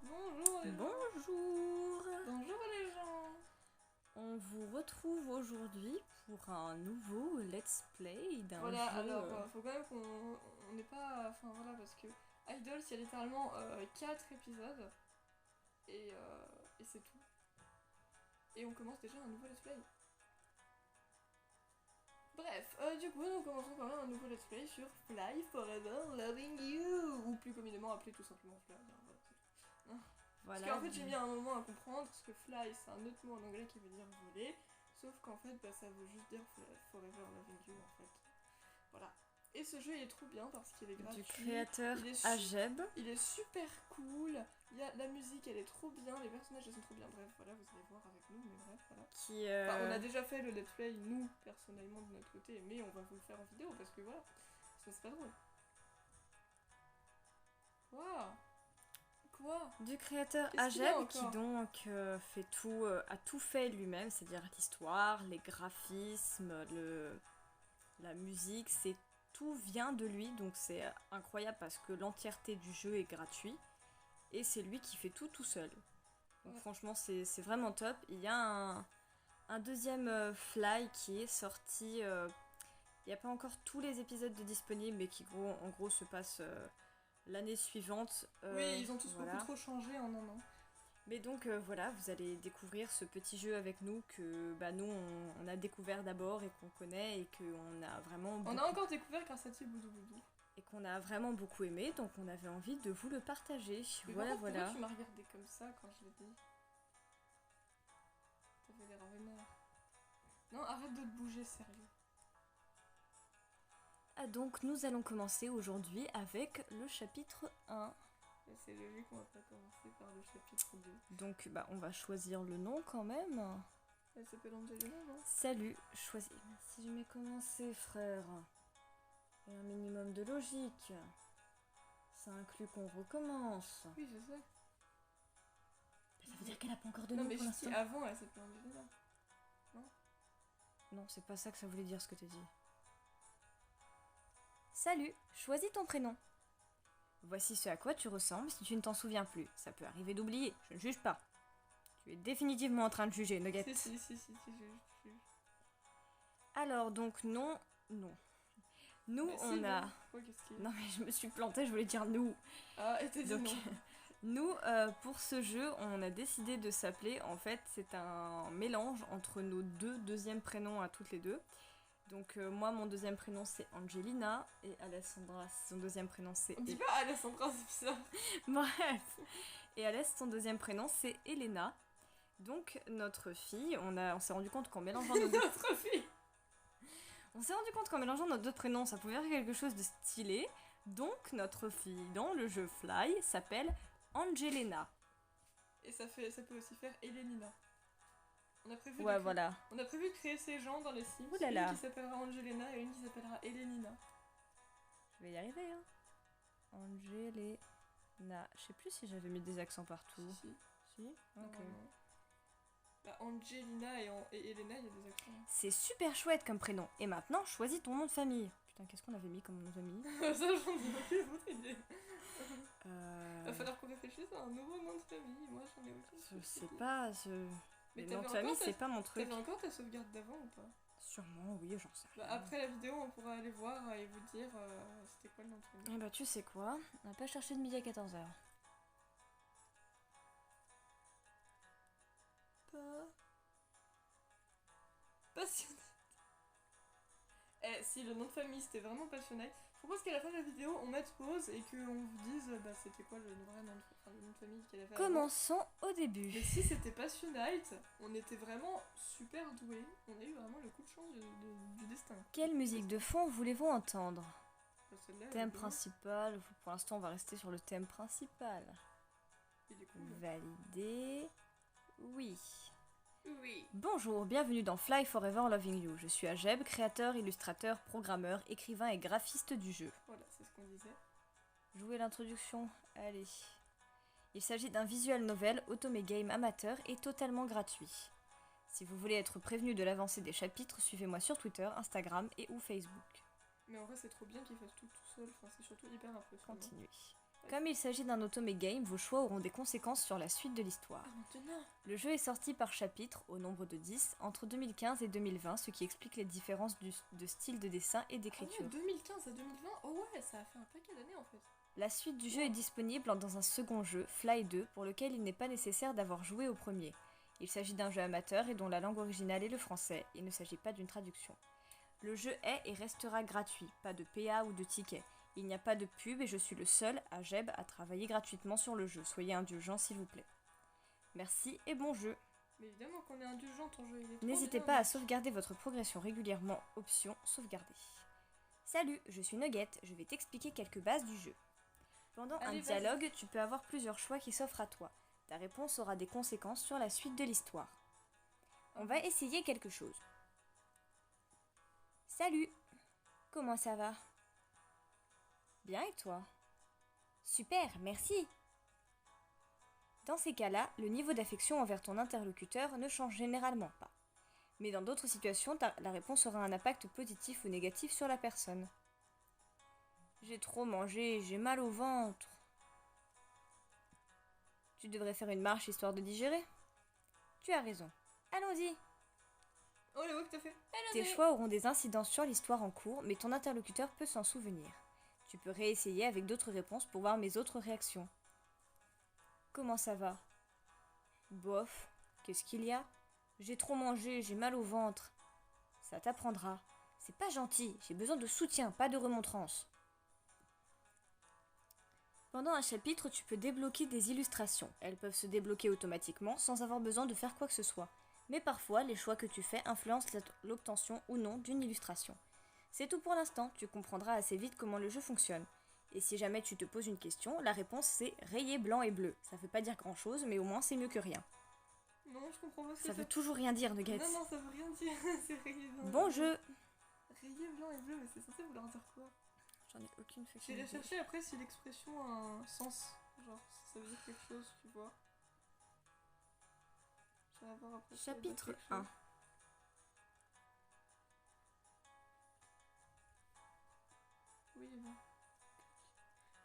Bonjour les gens. Bonjour. Bonjour les gens. On vous retrouve aujourd'hui pour un nouveau let's play d'un Voilà, jeu. alors faut quand même qu'on n'ait pas... Enfin voilà, parce que Idols, il y a littéralement 4 épisodes. Et c'est tout. Et on commence déjà un nouveau let's play. Bref, du coup, nous commençons quand même un nouveau let's play sur Fly Forever Loving You. Ou plus communément appelé tout simplement Fly. Hein, voilà, c'est tout. Voilà. Parce qu'en fait, j'ai mis un moment à comprendre, parce que fly, c'est un autre mot en anglais qui veut dire voler, sauf qu'en fait, bah, ça veut juste dire forever loving you, en fait. Voilà. Et ce jeu, il est trop bien parce qu'il est gratuit. Du créateur il est Ageb. Il est super cool. La musique, elle est trop bien. Les personnages, ils sont trop bien. Bref, voilà, vous allez voir avec nous, mais bref, voilà. Enfin, on a déjà fait le let's play, nous, personnellement, de notre côté, mais on va vous le faire en vidéo parce que voilà, sinon c'est pas drôle. Quoi Du créateur Qu'est-ce qu'il y a Ageb qui encore donc fait tout, a tout fait lui-même, c'est-à-dire l'histoire, les graphismes, la musique, tout vient de lui, donc c'est incroyable parce que l'entièreté du jeu est gratuit et c'est lui qui fait tout seul. Donc Ouais. franchement c'est vraiment top. Il y a un deuxième Fly qui est sorti. Il n'y a pas encore tous les épisodes de disponibles, mais qui en gros se passent l'année suivante. Oui, ils ont tous voilà. beaucoup trop changé en un an. Mais donc voilà, vous allez découvrir ce petit jeu avec nous que bah, nous on a découvert d'abord et qu'on connaît et qu'on a vraiment On a encore découvert grâce à Boudou Boudou. et qu'on a vraiment beaucoup aimé, donc on avait envie de vous le partager. Mais Voilà, par contre, voilà. pourquoi tu m'as regardé comme ça quand je l'ai dit? T'avais l'air vénère. Non, arrête de te bouger, sérieux. Ah, donc nous allons commencer aujourd'hui avec le chapitre 1. Et c'est logique qu'on va pas commencer par le chapitre 2. Donc bah on va choisir le nom quand même. Elle s'appelle Angelina, non? Salut, choisis. Si je mets commencer, frère, et un minimum de logique, ça inclut qu'on recommence. Oui, je sais. Ça veut dire qu'elle a pas encore de Non, nom mais pour je dis l'instant. avant, elle s'appelle Angelina. Non, c'est pas ça que ça voulait dire ce que t'as dit. Salut, choisis ton prénom. Voici ce à quoi tu ressembles si tu ne t'en souviens plus. Ça peut arriver d'oublier, je ne juge pas. Tu es définitivement en train de juger, Nugget. Si, je... Alors donc non. Nous Mais on si, a... bon. Ouais, qu'est-ce qu'il y a? Non mais je me suis plantée, je voulais dire nous. Ah, et t'as dit Donc, non. nous, pour ce jeu, on a décidé de s'appeler, en fait, c'est un mélange entre nos deux deuxièmes prénoms à toutes les deux. Donc, moi, mon deuxième prénom, c'est Angelina, et Alessandra, son deuxième prénom, c'est... On dit pas Alessandra, c'est bizarre. Bref. Et Alès, son deuxième prénom, c'est Elena. Donc, notre fille, on s'est rendu compte qu'en mélangeant nos deux... Notre fille. On s'est rendu compte qu'en mélangeant nos deux prénoms, ça pouvait faire quelque chose de stylé. Donc, notre fille, dans le jeu Fly, s'appelle Angelina. Et ça peut aussi faire Elenina. On a prévu Voilà. On a prévu de créer ces gens dans les Sims. Ouh là là. Une qui s'appellera Angelina et une qui s'appellera Elenina. Je vais y arriver, hein. Angelina. Je sais plus si j'avais mis des accents partout. Si. Si. Ok. Bah, Angelina et Elena, il y a des accents. C'est super chouette comme prénom. Et maintenant, choisis ton nom de famille. Putain, qu'est-ce qu'on avait mis comme nom de famille? Ça, j'en ai aucune autre idée. Va falloir qu'on réfléchisse à un nouveau nom de famille. Moi, j'en ai aucune. Je sais pas. Mais Les noms de famille, c'est pas mon truc. T'avais encore ta sauvegarde d'avant ou pas? Sûrement, oui, j'en sais rien. Bah, après la vidéo, on pourra aller voir et vous dire c'était quoi le nom de famille. Eh bah, tu sais quoi? On n'a pas cherché de midi à 14h. Passionnate. Eh, si le nom de famille c'était vraiment Passionnate, je propose qu'à la fin de la vidéo on mette pause et qu'on vous dise bah c'était quoi le vrai nom le nom de famille qu'elle a fait. Commençons au début. Mais si c'était Passionnate, on était vraiment super doués. On a eu vraiment le coup de chance du destin. Quelle musique de fond voulez-vous entendre? Celle-là, Thème principal. Pour l'instant, on va rester sur le thème principal. Il est cool. Validé. Oui. Oui. Bonjour, bienvenue dans Fly Forever Loving You. Je suis Ageb, créateur, illustrateur, programmeur, écrivain et graphiste du jeu. Voilà, c'est ce qu'on disait. Jouer l'introduction, allez. Il s'agit d'un visual novel automé-game amateur et totalement gratuit. Si vous voulez être prévenu de l'avancée des chapitres, suivez-moi sur Twitter, Instagram et ou Facebook. Mais en vrai, c'est trop bien qu'il fasse tout seul. Enfin, c'est surtout hyper impressionnant. Continuez. Comme il s'agit d'un automé game, vos choix auront des conséquences sur la suite de l'histoire. Le jeu est sorti par chapitre, au nombre de 10, entre 2015 et 2020, ce qui explique les différences de style de dessin et d'écriture. Ah ouais, 2015 à 2020, oh ouais, ça a fait un paquet d'années en fait. La suite du jeu est disponible dans un second jeu, Fly 2, pour lequel il n'est pas nécessaire d'avoir joué au premier. Il s'agit d'un jeu amateur et dont la langue originale est le français, il ne s'agit pas d'une traduction. Le jeu est et restera gratuit, pas de PA ou de ticket. Il n'y a pas de pub et je suis le seul, à Jeb, à travailler gratuitement sur le jeu. Soyez indulgents s'il vous plaît. Merci et bon jeu. Mais évidemment qu'on est indulgent, ton jeu il est trop N'hésitez bien, pas à sauvegarder votre progression régulièrement, option sauvegarder. Salut, je suis Nugget, je vais t'expliquer quelques bases du jeu. Pendant un dialogue, tu peux avoir plusieurs choix qui s'offrent à toi. Ta réponse aura des conséquences sur la suite de l'histoire. On va essayer quelque chose. Salut, comment ça va? Bien et toi? Super, merci. Dans ces cas-là, le niveau d'affection envers ton interlocuteur ne change généralement pas. Mais dans d'autres situations, la réponse aura un impact positif ou négatif sur la personne. J'ai trop mangé, j'ai mal au ventre. Tu devrais faire une marche histoire de digérer. Tu as raison. Allons-y. Oh le que t'as fait. Tes choix auront des incidences sur l'histoire en cours, mais ton interlocuteur peut s'en souvenir. Tu peux réessayer avec d'autres réponses pour voir mes autres réactions. Comment ça va? Bof. Qu'est-ce qu'il y a? J'ai trop mangé, j'ai mal au ventre. Ça t'apprendra. C'est pas gentil, j'ai besoin de soutien, pas de remontrance. Pendant un chapitre, tu peux débloquer des illustrations. Elles peuvent se débloquer automatiquement sans avoir besoin de faire quoi que ce soit. Mais parfois, les choix que tu fais influencent l'obtention ou non d'une illustration. C'est tout pour l'instant, tu comprendras assez vite comment le jeu fonctionne. Et si jamais tu te poses une question, la réponse c'est rayé blanc et bleu. Ça veut pas dire grand chose, mais au moins c'est mieux que rien. Non, je comprends pas ce que ça veut toujours rien dire, Nugget. Non, ça veut rien dire, c'est rayé blanc. Bon jeu. Rayé blanc et bleu, mais c'est censé vouloir dire quoi? J'en ai aucune fucking idée. J'ai idée. recherché après si l'expression a un sens, genre ça veut dire quelque chose, tu vois. Je vais voir après. Chapitre 1. Oui, bon.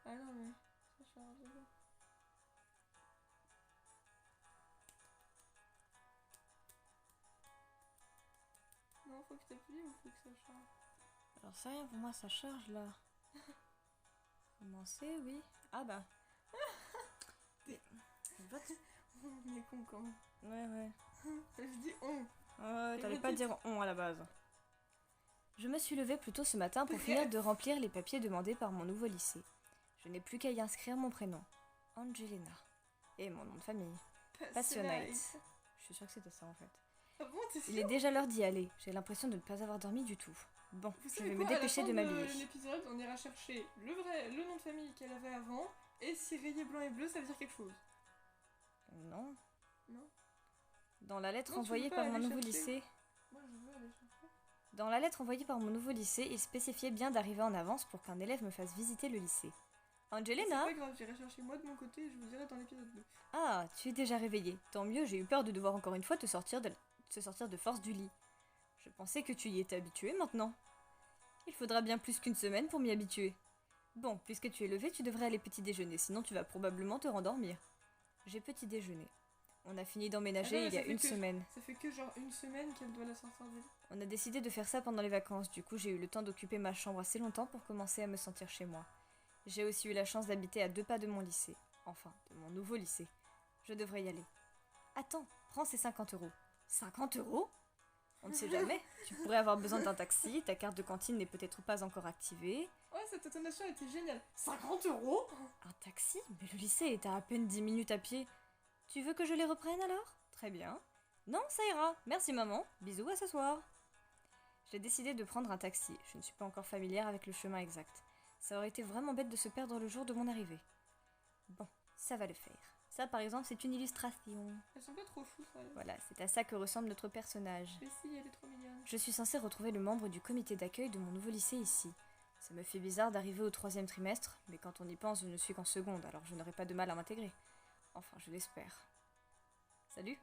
Ah non, mais ça charge. Non, faut que t'appuies ou faut que ça charge? Alors c'est rien, pour moi ça charge là. Commencer, oui. Ah bah. On est con quand même. Ouais. Je dis on. Ouais, t'allais pas dire on à la base. Je me suis levée plus tôt ce matin pour finir de remplir les papiers demandés par mon nouveau lycée. Je n'ai plus qu'à y inscrire mon prénom, Angelina, et mon nom de famille, Passionate. Je suis sûre que c'était ça en fait. Ah bon, t'es sûre? Il est déjà l'heure d'y aller, j'ai l'impression de ne pas avoir dormi du tout. Bon, je vais me dépêcher de m'habiller. À l'épisode, on ira chercher le nom de famille qu'elle avait avant, et si rayé blanc et bleu, ça veut dire quelque chose. Non. Non. Dans la lettre envoyée par mon nouveau lycée... Moi, je veux aller chercher. Dans la lettre envoyée par mon nouveau lycée, il spécifiait bien d'arriver en avance pour qu'un élève me fasse visiter le lycée. Angelina? C'est pas grave, j'irai chercher moi de mon côté et je vous dirai dans l'épisode 2. Ah, tu es déjà réveillée. Tant mieux, j'ai eu peur de devoir encore une fois te sortir de force du lit. Je pensais que tu y étais habituée maintenant. Il faudra bien plus qu'une semaine pour m'y habituer. Bon, puisque tu es levée, tu devrais aller petit déjeuner, sinon tu vas probablement te rendormir. J'ai petit déjeuner. On a fini d'emménager il y a une semaine. Ça fait que genre une semaine qu'elle doit la sortir du lit. On a décidé de faire ça pendant les vacances, du coup j'ai eu le temps d'occuper ma chambre assez longtemps pour commencer à me sentir chez moi. J'ai aussi eu la chance d'habiter à 2 pas de mon lycée. Enfin, de mon nouveau lycée. Je devrais y aller. Attends, prends ces 50 €. 50 €? On ne sait jamais. Tu pourrais avoir besoin d'un taxi, ta carte de cantine n'est peut-être pas encore activée. Ouais, cette intonation était géniale. 50 €? Un taxi? Mais le lycée est à peine 10 minutes à pied. Tu veux que je les reprenne alors? Très bien. Non, ça ira. Merci maman. Bisous, à ce soir. J'ai décidé de prendre un taxi. Je ne suis pas encore familière avec le chemin exact. Ça aurait été vraiment bête de se perdre le jour de mon arrivée. Bon, ça va le faire. Ça, par exemple, c'est une illustration. Elles sont pas trop fous, ça. Voilà, c'est à ça que ressemble notre personnage. Mais si, elle est trop mignonne. Je suis censée retrouver le membre du comité d'accueil de mon nouveau lycée ici. Ça me fait bizarre d'arriver au 3e trimestre, mais quand on y pense, je ne suis qu'en seconde, alors je n'aurai pas de mal à m'intégrer. Enfin, je l'espère. Salut.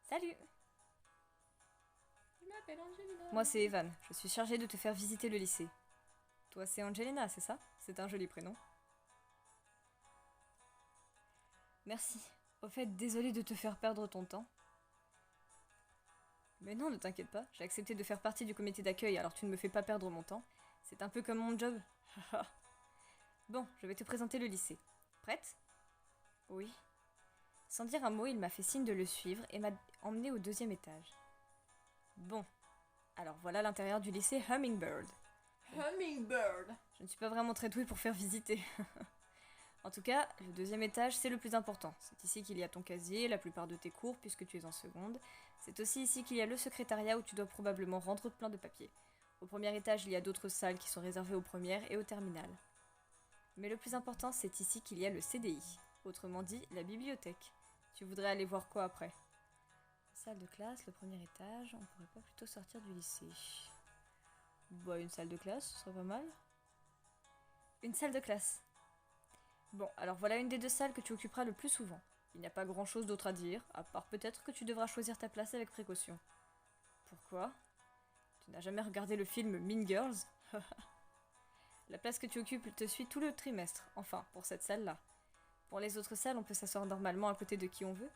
Salut. Je m'appelle Angelina. Moi, c'est Evan. Je suis chargée de te faire visiter le lycée. Toi, c'est Angelina, c'est ça? C'est un joli prénom. Merci. Au fait, désolée de te faire perdre ton temps. Mais non, ne t'inquiète pas, j'ai accepté de faire partie du comité d'accueil, alors tu ne me fais pas perdre mon temps. C'est un peu comme mon job. Bon, je vais te présenter le lycée. Prête? Oui. Sans dire un mot, il m'a fait signe de le suivre et m'a emmené au 2e étage. Bon, alors voilà l'intérieur du lycée Hummingbird. Hummingbird. Je ne suis pas vraiment très douée pour faire visiter. En tout cas, le 2e étage, c'est le plus important. C'est ici qu'il y a ton casier, la plupart de tes cours, puisque tu es en seconde. C'est aussi ici qu'il y a le secrétariat où tu dois probablement rendre plein de papiers. Au 1er étage, il y a d'autres salles qui sont réservées aux premières et aux terminales. Mais le plus important, c'est ici qu'il y a le CDI. Autrement dit, la bibliothèque. Tu voudrais aller voir quoi après? Salle de classe, le 1er étage, on pourrait pas plutôt sortir du lycée. Bah, une salle de classe, ce serait pas mal. Une salle de classe. Bon, alors voilà une des 2 salles que tu occuperas le plus souvent. Il n'y a pas grand chose d'autre à dire, à part peut-être que tu devras choisir ta place avec précaution. Pourquoi? Tu n'as jamais regardé le film Mean Girls? La place que tu occupes te suit tout le trimestre, enfin, pour cette salle-là. Pour les autres salles, on peut s'asseoir normalement à côté de qui on veut.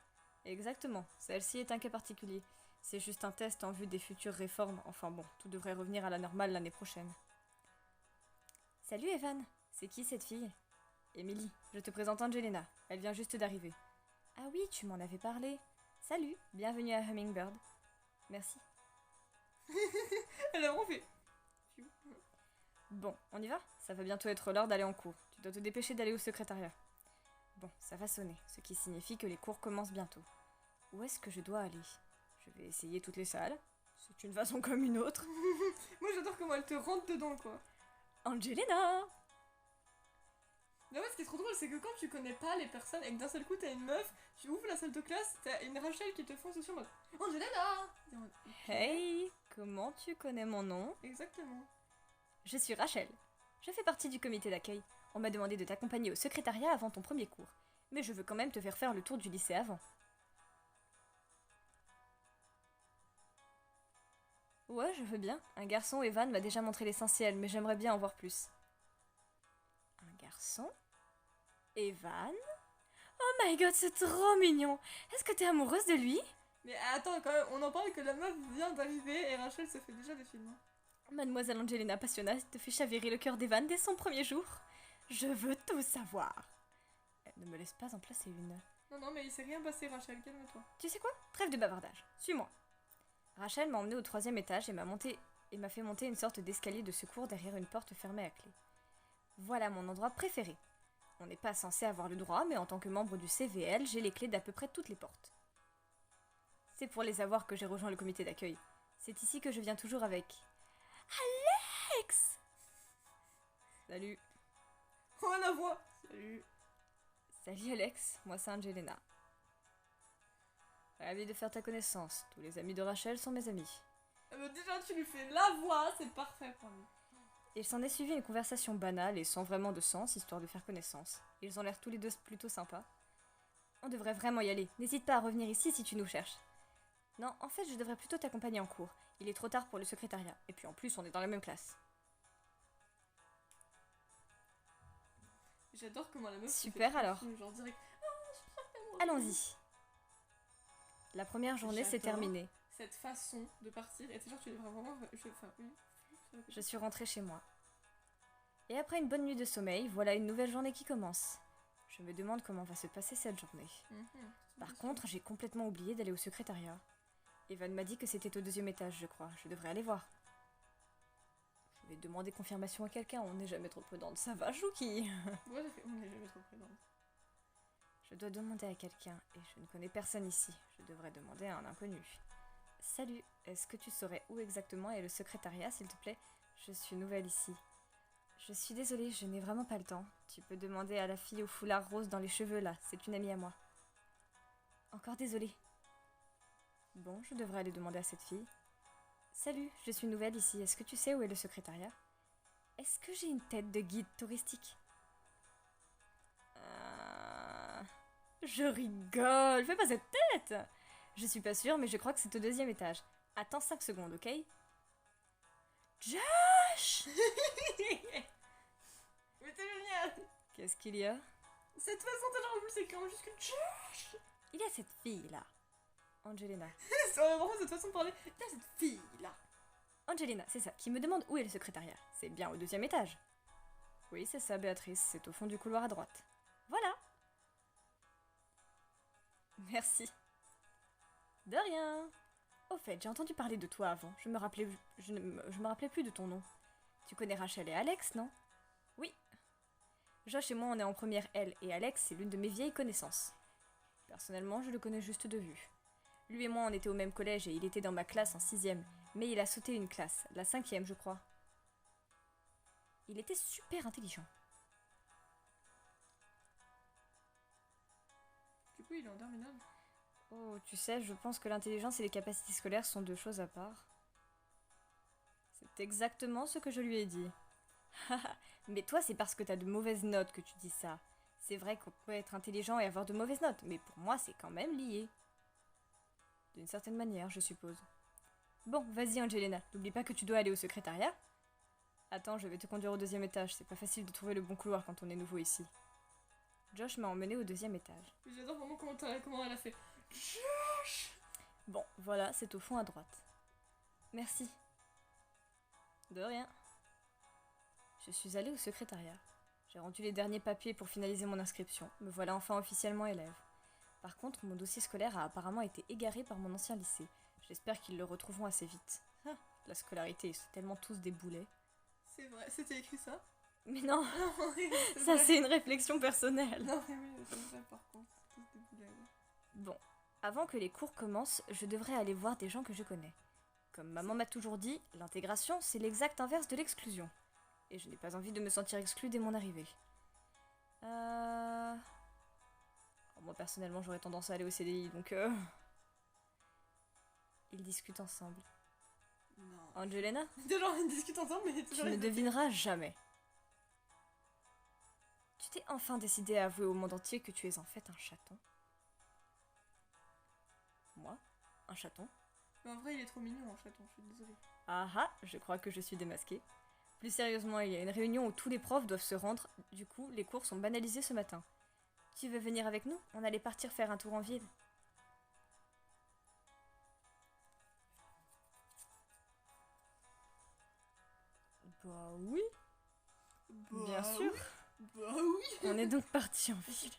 Exactement, celle-ci est un cas particulier. C'est juste un test en vue des futures réformes, enfin bon, tout devrait revenir à la normale l'année prochaine. Salut Evan, c'est qui cette fille? Emily, je te présente Angelina, elle vient juste d'arriver. Ah oui, tu m'en avais parlé. Salut, bienvenue à Hummingbird. Merci. Elle a vraiment fait. Bon, on y va? Ça va bientôt être l'heure d'aller en cours. Tu dois te dépêcher d'aller au secrétariat. Bon, ça va sonner, ce qui signifie que les cours commencent bientôt. Où est-ce que je dois aller? Je vais essayer toutes les salles. C'est une façon comme une autre. Moi j'adore comment elle te rentre dedans quoi. Angelina! Non, ouais, ce qui est trop drôle, c'est que quand tu connais pas les personnes et que d'un seul coup t'as une meuf, tu ouvres la salle de classe, t'as une Rachel qui te fonce dessus en mode Angelina! Hey, comment tu connais mon nom? Exactement. Je suis Rachel. Je fais partie du comité d'accueil. On m'a demandé de t'accompagner au secrétariat avant ton premier cours. Mais je veux quand même te faire le tour du lycée avant. Ouais, je veux bien. Un garçon, Evan, m'a déjà montré l'essentiel, mais j'aimerais bien en voir plus. Un garçon? Evan? Oh my god, c'est trop mignon! Est-ce que t'es amoureuse de lui? Mais attends, quand même, on en parle que la meuf vient d'arriver et Rachel se fait déjà des films. Mademoiselle Angelina Passionna te fait chavirer le cœur d'Evan dès son premier jour. Je veux tout savoir. Ne me laisse pas en placer une. Non, mais il s'est rien passé, Rachel, calme-toi. Tu sais quoi? Trêve de bavardage. Suis-moi. Rachel m'a emmenée au 3e étage et m'a fait monter une sorte d'escalier de secours derrière une porte fermée à clé. Voilà mon endroit préféré. On n'est pas censé avoir le droit, mais en tant que membre du CVL, j'ai les clés d'à peu près toutes les portes. C'est pour les avoir que j'ai rejoint le comité d'accueil. C'est ici que je viens toujours avec... Alex! Salut. Oh la voix! Salut. Salut Alex, moi c'est Angelina. Ravi de faire ta connaissance. Tous les amis de Rachel sont mes amis. Déjà tu lui fais la voix, c'est parfait pour lui. Il s'en est suivi une conversation banale et sans vraiment de sens, histoire de faire connaissance. Ils ont l'air tous les 2 plutôt sympas. On devrait vraiment y aller. N'hésite pas à revenir ici si tu nous cherches. Non, en fait, je devrais plutôt t'accompagner en cours. Il est trop tard pour le secrétariat. Et puis en plus, on est dans la même classe. J'adore comment la meuf... Super alors. Genre direct... Allons-y. La première journée s'est terminée. Cette façon de partir, et c'est genre tu es vraiment... Je suis rentrée chez moi. Et après une bonne nuit de sommeil, voilà une nouvelle journée qui commence. Je me demande comment va se passer cette journée. Par contre, j'ai complètement oublié d'aller au secrétariat. Evan m'a dit que c'était au 2e étage, je crois. Je devrais aller voir. Je vais demander confirmation à quelqu'un, on n'est jamais trop prudente. Ça va, Chouki? Ouais, on n'est jamais trop prudente. Je dois demander à quelqu'un, et je ne connais personne ici. Je devrais demander à un inconnu. Salut, est-ce que tu saurais où exactement est le secrétariat, s'il te plaît? Je suis nouvelle ici. Je suis désolée, je n'ai vraiment pas le temps. Tu peux demander à la fille au foulard rose dans les cheveux, là. C'est une amie à moi. Encore désolée. Bon, je devrais aller demander à cette fille. Salut, je suis nouvelle ici. Est-ce que tu sais où est le secrétariat? Est-ce que j'ai une tête de guide touristique? Je rigole, fais pas cette tête! Je suis pas sûre, mais je crois que c'est au 2e étage. Attends 5 secondes, ok? Josh! Josh. Mais c'est génial. Qu'est-ce qu'il y a? Cette façon de genre, c'est quand même juste que Josh. Il y a cette fille-là. Angelina. C'est vraiment cette façon de parler. Il y a cette fille-là. Angelina, c'est ça, qui me demande où est le secrétariat. C'est bien au 2e étage. Oui, c'est ça, Béatrice, c'est au fond du couloir à droite. Voilà. Merci. De rien. Au fait, j'ai entendu parler de toi avant. Je me rappelais plus de ton nom. Tu connais Rachel et Alex, non? Oui. Josh et moi, on est en première L, et Alex, c'est l'une de mes vieilles connaissances. Personnellement, je le connais juste de vue. Lui et moi, on était au même collège et il était dans ma classe en 6e, mais il a sauté une classe, la 5e, je crois. Il était super intelligent. Du coup, il est en terminale. Oh, tu sais, je pense que l'intelligence et les capacités scolaires sont 2 choses à part. C'est exactement ce que je lui ai dit. Mais toi, c'est parce que t'as de mauvaises notes que tu dis ça. C'est vrai qu'on peut être intelligent et avoir de mauvaises notes, mais pour moi, c'est quand même lié. D'une certaine manière, je suppose. Bon, vas-y Angelina, n'oublie pas que tu dois aller au secrétariat. Attends, je vais te conduire au 2e étage, c'est pas facile de trouver le bon couloir quand on est nouveau ici. Josh m'a emmené au 2e étage. J'adore vraiment comment elle a fait. Josh. Bon, voilà, c'est au fond à droite. Merci. De rien. Je suis allée au secrétariat. J'ai rendu les derniers papiers pour finaliser mon inscription. Me voilà enfin officiellement élève. Par contre, mon dossier scolaire a apparemment été égaré par mon ancien lycée. J'espère qu'ils le retrouveront assez vite. Ah, la scolarité, c'est tellement tous des boulets. C'est vrai, c'était écrit ça? Mais non, oui, ça vrai. C'est une réflexion personnelle. Non mais oui, c'est vrai par contre, c'est tous des boulets. Ouais. Bon, avant que les cours commencent, je devrais aller voir des gens que je connais. Comme maman m'a toujours dit, l'intégration, c'est l'exact inverse de l'exclusion. Et je n'ai pas envie de me sentir exclue dès mon arrivée. Alors, moi personnellement, j'aurais tendance à aller au CDI, donc Ils discutent ensemble. Non. Angelina? Genre, ils discutent ensemble, mais tu ne devineras jamais. Tu t'es enfin décidé à avouer au monde entier que tu es en fait un chaton. Moi? Un chaton? Mais en vrai, il est trop mignon, un chaton, je suis désolée. Ah ah, je crois que je suis démasquée. Plus sérieusement, il y a une réunion où tous les profs doivent se rendre. Du coup, les cours sont banalisés ce matin. Tu veux venir avec nous? On allait partir faire un tour en ville. Bah oui. Bien sûr. Bah oui. On est donc partis en ville.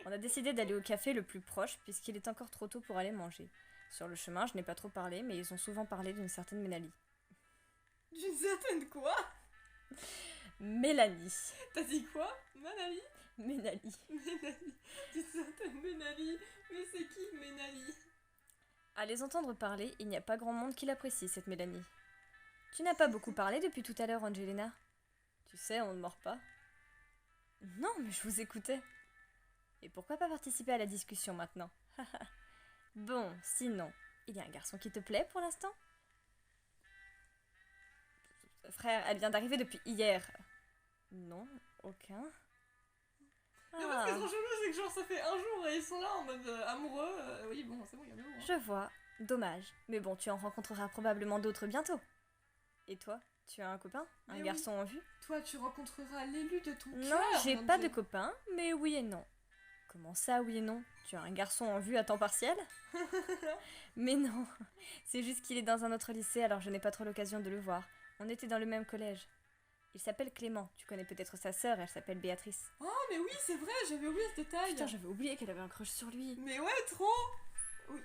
On a décidé d'aller au café le plus proche puisqu'il est encore trop tôt pour aller manger. Sur le chemin, je n'ai pas trop parlé, mais ils ont souvent parlé d'une certaine Mélanie. D'une certaine quoi? Mélanie. T'as dit quoi? Mélanie? Mélanie. Mélanie. D'une certaine Mélanie. Mais c'est qui Mélanie? À les entendre parler, il n'y a pas grand monde qui l'apprécie, cette Mélanie. Tu n'as pas beaucoup parlé depuis tout à l'heure, Angelina. Tu sais, on ne mord pas. Non, mais je vous écoutais. Et pourquoi pas participer à la discussion maintenant? Bon, sinon, il y a un garçon qui te plaît pour l'instant? Frère, elle vient d'arriver depuis hier. Non, aucun. Mais moi, ce qui est trop chelou, c'est que genre ça fait un jour et ils sont là en mode amoureux. Oui, bon, c'est bon, il y a l'amour. Je vois. Dommage. Mais bon, tu en rencontreras probablement d'autres bientôt. Et toi, tu as un copain? Un garçon en vue? Toi, tu rencontreras l'élu de ton cœur. Non, j'ai pas de copain, mais oui et non. Comment ça, oui et non? Tu as un garçon en vue à temps partiel? Mais non, c'est juste qu'il est dans un autre lycée, alors je n'ai pas trop l'occasion de le voir. On était dans le même collège. Il s'appelle Clément. Tu connais peut-être sa sœur, elle s'appelle Béatrice. Oh, mais oui, c'est vrai, j'avais oublié ce détail. Putain, j'avais oublié qu'elle avait un crush sur lui. Mais ouais, trop. Oui,